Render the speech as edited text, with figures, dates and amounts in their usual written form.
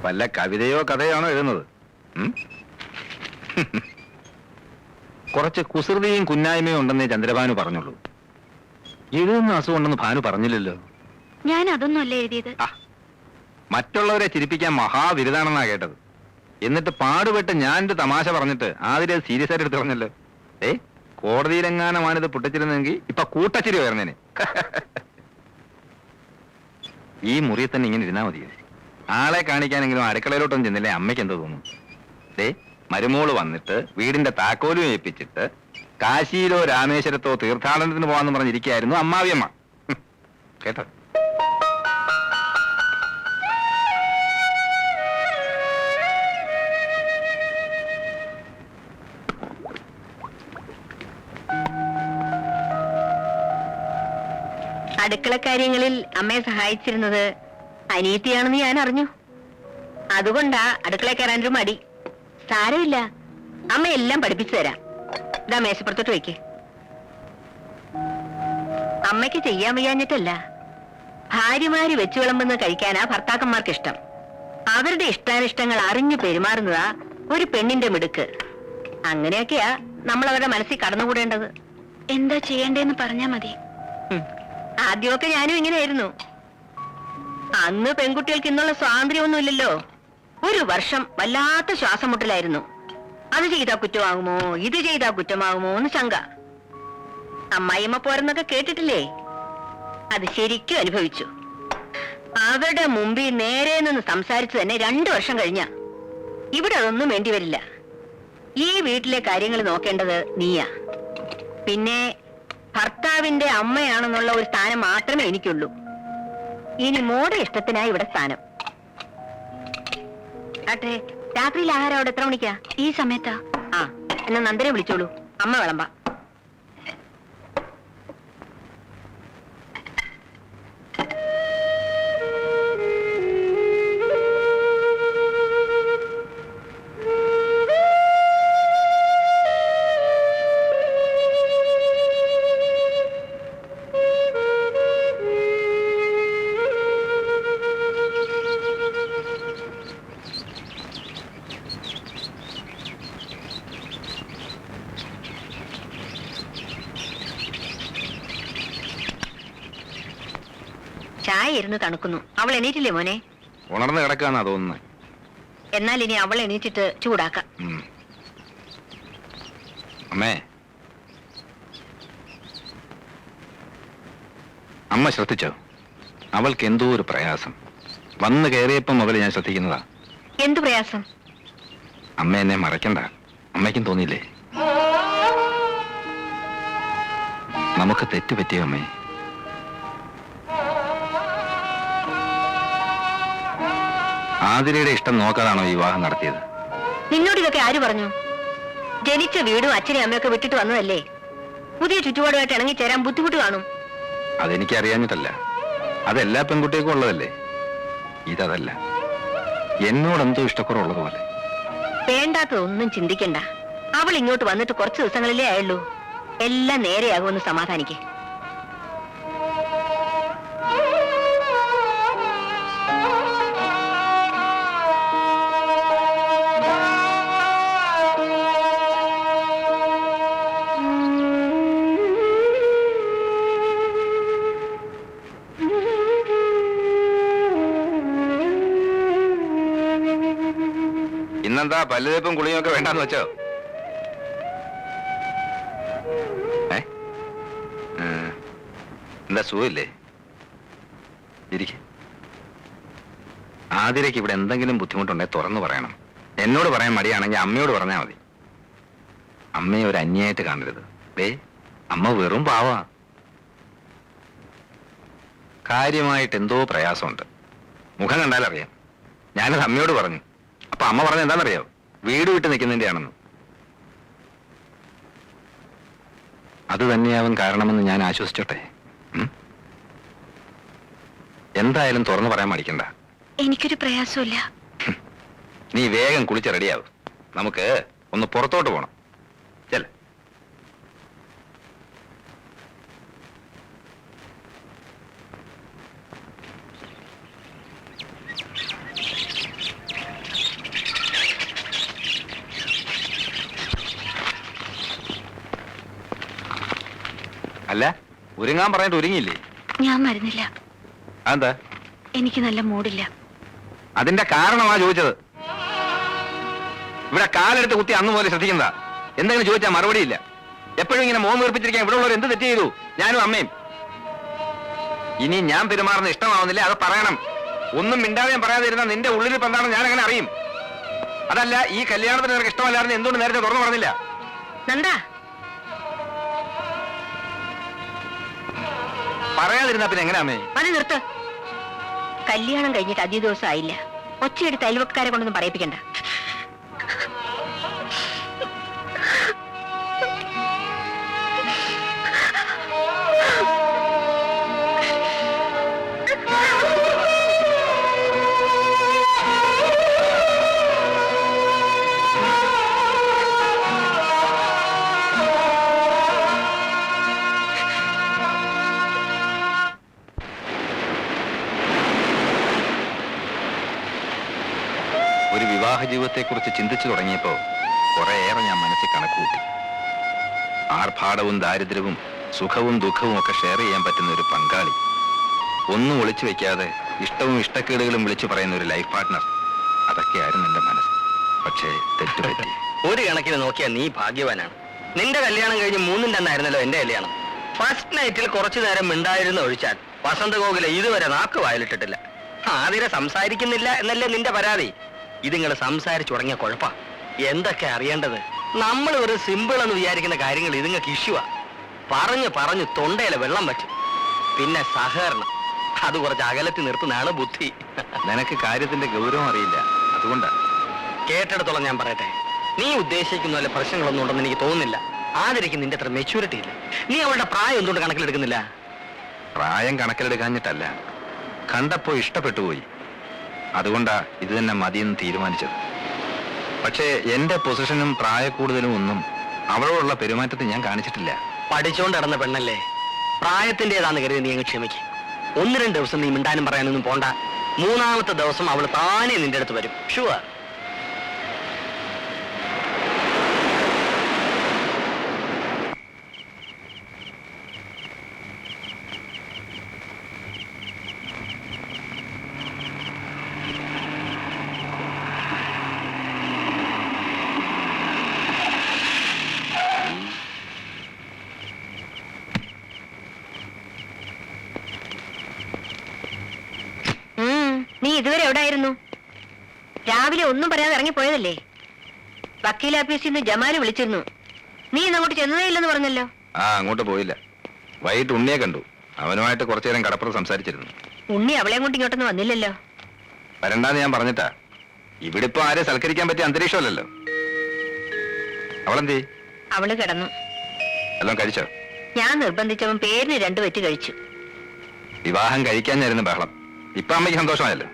വല്ല കവിതയോ കഥയാണോ എഴുതുന്നത്? കുറച്ച് കുസൃതിയും കുന്നായ്മയും ഉണ്ടെന്നേ ചന്ദ്രഭാനു പറഞ്ഞുള്ളൂ. എഴുതുന്ന അസുഖമുണ്ടെന്ന് ഭാനു പറഞ്ഞില്ലല്ലോ. ഞാൻ അതൊന്നും അല്ല എഴുതിയത്. മറ്റുള്ളവരെ ചിരിപ്പിക്കാൻ മഹാബിരുദാണെന്നാ കേട്ടത്. എന്നിട്ട് പാടുപെട്ട് ഞാൻ എന്റെ തമാശ പറഞ്ഞിട്ട് ആദ്യം അത് സീരിയസ് ആയിട്ട് എടുത്ത് പറഞ്ഞല്ലോ. കോടതിയിലെങ്ങാനുമാണിത് പൊട്ടിച്ചിരുന്നെങ്കിൽ ഇപ്പൊ കൂട്ടച്ചിരി ഉയർന്നേനെ. ഈ മുറിയിൽ തന്നെ ഇങ്ങനെ ഇരുന്നാ മതിയോ? ആളെ കാണിക്കാനെങ്കിലും അടുക്കളയിലോട്ടൊന്നും ചെന്നില്ലേ അമ്മയ്ക്ക് എന്തോ തോന്നും? മരുമോള് വന്നിട്ട് വീടിന്റെ താക്കോലും ഏൽപ്പിച്ചിട്ട് കാശിയിലോ രാമേശ്വരത്തോ തീർത്ഥാടനത്തിന് പോവാന്ന് പറഞ്ഞിരിക്കുകയായിരുന്നു അമ്മാവിയമ്മ. കേട്ടോ? അടുക്കള കാര്യങ്ങളിൽ അമ്മയെ സഹായിച്ചിരുന്നത് അനിയത്തിയാണെന്ന് ഞാൻ അറിഞ്ഞു. അതുകൊണ്ടാ അടുക്കള കയറാനൊരു മടി. സാരമില്ല, അമ്മ എല്ലാം പഠിപ്പിച്ചു തരാം. ഇതാ മേശപ്പുറത്തോട്ട് വയ്ക്ക്. അമ്മയ്ക്ക് ചെയ്യാൻ വയ്യാഞ്ഞിട്ടല്ല, ഭാര്യമാര് വെച്ചു വിളമ്പുന്ന കഴിക്കാനാ ഭർത്താക്കന്മാർക്ക് ഇഷ്ടം. അവരുടെ ഇഷ്ടാനിഷ്ടങ്ങൾ അറിഞ്ഞു പെരുമാറുന്നതാ ഒരു പെണ്ണിന്റെ മിടുക്ക്. അങ്ങനെയൊക്കെയാ നമ്മൾ അവരുടെ മനസ്സിൽ കടന്നുകൂടേണ്ടത്. എന്താ ചെയ്യേണ്ടതെന്ന് പറഞ്ഞാ മതി. ആദ്യമൊക്കെ ഞാനും ഇങ്ങനെയായിരുന്നു. അന്ന് പെൺകുട്ടികൾക്ക് ഇന്നുള്ള സ്വാതന്ത്ര്യമൊന്നുമില്ലല്ലോ. ഒരു വർഷം വല്ലാത്ത ശ്വാസം മുട്ടലായിരുന്നു. അത് ചെയ്താ കുറ്റമാകുമോ, ഇത് ചെയ്താ കുറ്റമാകുമോ എന്ന് ശങ്ക. അമ്മായിയമ്മ പോരെന്നൊക്കെ കേട്ടിട്ടില്ലേ? അത് ശരിക്കും അനുഭവിച്ചു. അവരുടെ മുമ്പിൽ നേരെ നിന്ന് സംസാരിച്ചു തന്നെ 2 വർഷം കഴിഞ്ഞ. ഇവിടെ അതൊന്നും വേണ്ടി വരില്ല. ഈ വീട്ടിലെ കാര്യങ്ങൾ നോക്കേണ്ടത് നീയാ. പിന്നെ ഭർത്താവിന്റെ അമ്മയാണെന്നുള്ള ഒരു സ്ഥാനം മാത്രമേ എനിക്കുള്ളൂ. ഇനി മോടെ ഇഷ്ടത്തിനായി ഇവിടെ സ്ഥാനം. ആട്ടെ, രാത്രിയിൽ ആഹാരം അവിടെ എത്ര മണിക്കാ? ഈ സമയത്താ. എന്നാ നന്ദനെ വിളിച്ചോളൂ, അമ്മ വിളമ്പ. ചായ ഇരുന്ന് തണുക്കുന്നു. അവൾ എണീറ്റില്ലേ മോനെ? ഉണർന്ന് കിടക്കാന്നാ തോന്നുന്നത്. എന്നാൽ ഇനി അവൾ എണീറ്റിട്ട് ചൂടാക്കാം. അമ്മേ, അമ്മ ശ്രദ്ധിച്ചോ? അവൾക്ക് എന്തോ ഒരു പ്രയാസം. വന്ന് കയറിയപ്പം മുതൽ ഞാൻ ശ്രദ്ധിക്കുന്നതാ. എന്തു പ്രയാസം? അമ്മ എന്നെ മറക്കണ്ട. അമ്മയ്ക്കും തോന്നിയില്ലേ? നമുക്ക് തെറ്റുപറ്റിയോ അമ്മേ? ആതിരയുടെ ഇഷ്ടം നോക്കാതാണോ ഈ വിവാഹം നടത്തിയത്? നിന്നോട് ഇതൊക്കെ ആര് പറഞ്ഞു? ജനിച്ച വീടും അച്ഛനെയും അമ്മയൊക്കെ വിട്ടിട്ട് വന്നതല്ലേ. പുതിയ ചുറ്റുപാടുമായിട്ട് ഇണങ്ങിച്ചേരാൻ ബുദ്ധിമുട്ട് കാണും. അതെനിക്ക് അറിയാഞ്ഞിട്ടല്ല, അതെല്ലാ പെൺകുട്ടികൾക്കും ഉള്ളതല്ലേ. ഇതല്ല, എന്നോടെന്തോ ഇഷ്ടക്കുറവുള്ളതുപോലെ. വേണ്ടാത്തതൊന്നും ചിന്തിക്കണ്ട. അവൾ ഇങ്ങോട്ട് വന്നിട്ട് കുറച്ച് ദിവസങ്ങളിലേ ആയുള്ളൂ. എല്ലാം നേരെയാകുമെന്ന് സമാധാനിക്കേ. ഇന്നെന്താ പല്ലുതേപ്പും കുളിയൊക്കെ വേണ്ടാന്ന് വെച്ചോ? എന്താ സുഖമില്ലേ? ഇരിക്ക. ആതിരയ്ക്ക് ഇവിടെ എന്തെങ്കിലും ബുദ്ധിമുട്ടുണ്ടെങ്കിൽ തുറന്നു പറയണം. എന്നോട് പറയാൻ മടിയാണെങ്കിൽ അമ്മയോട് പറഞ്ഞാൽ മതി. അമ്മയെ ഒരു അന്യായിട്ട് കാണരുത്. അമ്മ വെറും പാവാ. കാര്യമായിട്ട് എന്തോ പ്രയാസമുണ്ട്. മുഖം കണ്ടാലറിയാം. ഞാനത് അമ്മയോട് പറഞ്ഞു. അപ്പൊ അമ്മ പറഞ്ഞ എന്താണെന്നറിയോ? വീട് വിട്ട് നിൽക്കുന്നതിന്റെ ആണെന്ന്. അത് തന്നെയാവും കാരണമെന്ന് ഞാൻ ആശ്വസിച്ചോട്ടെ. എന്തായാലും തുറന്നു പറയാൻ മടിക്കണ്ട. എനിക്കൊരു പ്രയാസമില്ല. നീ വേഗം കുളിച്ച് റെഡിയാവും. നമുക്ക് ഒന്ന് പുറത്തോട്ട് പോണം. ചെല്ല. അല്ല, ഒരുങ്ങാൻ പറഞ്ഞിട്ട് ഒരുങ്ങിയില്ലേ? ഞാൻ വരുന്നില്ല. അതെന്താ? എനിക്ക് നല്ല മൂഡില്ല. അതിന്റെ കാരണമാ ചോദിച്ചത്. ഇവിടെ കാലെടുത്ത് കുത്തി അന്ന് പോലെ ശ്രദ്ധിക്കുന്നതാ. എന്തെങ്കിലും ചോദിച്ചാൽ മറുപടിയില്ല. എപ്പോഴും ഇങ്ങനെ മോൻ വീർപ്പിച്ചിരിക്കാൻ ഇവിടെ ഉള്ളവർ എന്ത് തെറ്റ് ചെയ്തു? ഞാനും അമ്മയും. ഇനി ഞാൻ പെരുമാറുന്ന ഇഷ്ടമാവുന്നില്ല, അത് പറയണം. ഒന്നും മിണ്ടാതെ ഞാൻ പറയാതെ ഇരുന്ന നിന്റെ ഉള്ളിൽ ഇപ്പം എന്താണെന്ന് ഞാൻ അങ്ങനെ അറിയും. അതല്ല, ഈ കല്യാണത്തിന് നിനക്ക് ഇഷ്ടമല്ലായിരുന്നു എന്തുകൊണ്ട് നേരത്തെ തുറന്നു പറഞ്ഞില്ല? നന്ദാ, പറയാതിരുന്ന പിന്നെ എങ്ങനെ അമ്മേ? അത് നിർത്ത്. കല്യാണം കഴിഞ്ഞിട്ട് അധിക ദിവസം ആയില്ല. ഒച്ചയെടുത്ത് അയൽവക്കാരെ കൊണ്ടൊന്നും പറയിപ്പിക്കണ്ട. ഒരു വിവാഹ ജീവിതത്തെക്കുറിച്ച് ചിന്തിച്ചു തുടങ്ങിയപ്പോ കുറേയേറെ ഞാൻ മനസ്സിൽ കണക്കുകൂട്ടി. ആർഭാടവും ദാരിദ്ര്യവും സുഖവും ദുഃഖവും ഒക്കെ ഷെയർ ചെയ്യാൻ പറ്റുന്ന ഒരു പങ്കാളി, ഒന്നും ഒളിച്ചു വെക്കാതെ ഇഷ്ടവും ഇഷ്ടക്കേടുകളും വിളിച്ചു പറയുന്ന ഒരു ലൈഫ് പാർട്ട്ണർ, അതൊക്കെയായിരുന്നു എന്റെ മനസ്സ്. പക്ഷേ തെറ്റുപറ്റി. ഒരു കണക്കിന് നോക്കിയാൽ നീ ഭാഗ്യവാനാണ്. നിന്റെ കല്യാണം കഴിഞ്ഞ് 3-ന്റെ അന്നായിരുന്നല്ലോ എന്റെ കല്യാണം. ഫസ്റ്റ് നൈറ്റിൽ കുറച്ചു നേരം മിണ്ടായിരുന്ന ഒഴിച്ചാൽ വസന്തഗോകുല ഇതുവരെ നാക്ക് വായിലിട്ടിട്ടില്ല. ആതിര സംസാരിക്കുന്നില്ല എന്നല്ലേ നിന്റെ പരാതി? ഇതിങ്ങൾ സംസാരിച്ചു തുടങ്ങിയ കുഴപ്പാ. എന്തൊക്കെ അറിയേണ്ടത്? നമ്മൾ ഒരു സിമ്പിൾ എന്ന് വിചാരിക്കുന്ന കാര്യങ്ങൾ ഇതുങ്ങൾക്ക് ഇഷ്യൂവാ. പറഞ്ഞു തൊണ്ടയിലെ വെള്ളം വച്ചു. പിന്നെ സഹകരണം, അത് കുറച്ച് അകലത്തിൽ നിർത്തുന്നതാണ് ബുദ്ധി. നിനക്ക് കാര്യത്തിന്റെ ഗൗരവം അറിയില്ല, അതുകൊണ്ടാ. കേട്ടെടുത്തോളം ഞാൻ പറയട്ടെ, നീ ഉദ്ദേശിക്കുന്ന പോലെ പ്രശ്നങ്ങളൊന്നും ഉണ്ടെന്ന് എനിക്ക് തോന്നുന്നില്ല. ആതിരയ്ക്ക് നിന്റെ അത്ര മെച്യൂരിറ്റി ഇല്ല. നീ അവളുടെ പ്രായം എന്തുകൊണ്ട് കണക്കിലെടുക്കുന്നില്ല? പ്രായം കണക്കിലെടുക്കാഞ്ഞിട്ടല്ല, കണ്ടപ്പോ ഇഷ്ടപ്പെട്ടു പോയി. അതുകൊണ്ടാ ഇത് തന്നെ മതിയെന്ന് തീരുമാനിച്ചത്. പക്ഷേ എന്റെ പൊസിഷനും പ്രായക്കൂടുതലും ഒന്നും അവളോടുള്ള പെരുമാറ്റത്തിൽ ഞാൻ കാണിച്ചിട്ടില്ല. പഠിച്ചോണ്ട് നടന്ന പെണ്ണല്ലേ, പ്രായത്തിൻ്റെതാന്ന് കരുതി നീ അങ്ങ് ക്ഷമിക്കും. 1-2 ദിവസം നീ മിണ്ടാനും പറയാനൊന്നും പോണ്ട. 3-ാമത്തെ ദിവസം അവൾ താനേ നിന്റെ അടുത്ത് വരും, ഷുവർ. നീ ഇതുവരെ എവിടായിരുന്നു? രാവിലെ ഒന്നും പറയാതെ ഇറങ്ങിപ്പോയതല്ലേ? വക്കീൽ ഓഫീസിൽ നിന്ന് ജമാല് വിളിച്ചിരുന്നു. നീ ഇന്നങ്ങോട്ട് ചെന്നതേ ഇല്ലെന്ന് പറഞ്ഞല്ലോ. അങ്ങോട്ട് പോയില്ല. വൈകിട്ട് ഉണ്ണിയെ കണ്ടു. അവനുമായിട്ട് കുറച്ചു നേരം കടപ്പുറം സംസാരിച്ചിരുന്നു. ഉണ്ണി അവളെ കൊണ്ട് ഇങ്ങോട്ടൊന്നും വന്നില്ലല്ലോ. വരണ്ടാന്ന് ഞാൻ പറഞ്ഞിട്ടാ. ഇവിടെ ഇപ്പൊ ആരെ സൽക്കരിക്കാൻ പറ്റിയ അന്തരീക്ഷമല്ലല്ലോ. അവളെന്തേ? അവള് കിടന്നു. എല്ലാം കഴിച്ചോ? ഞാൻ നിർബന്ധിച്ചവൻ പേരിന് 2 വെച്ച് കഴിച്ചു. വിവാഹം കഴിക്കാഞ്ഞായിരുന്നു ബഹളം. ഇപ്പൊ അമ്മയ്ക്ക് സന്തോഷമായല്ലോ.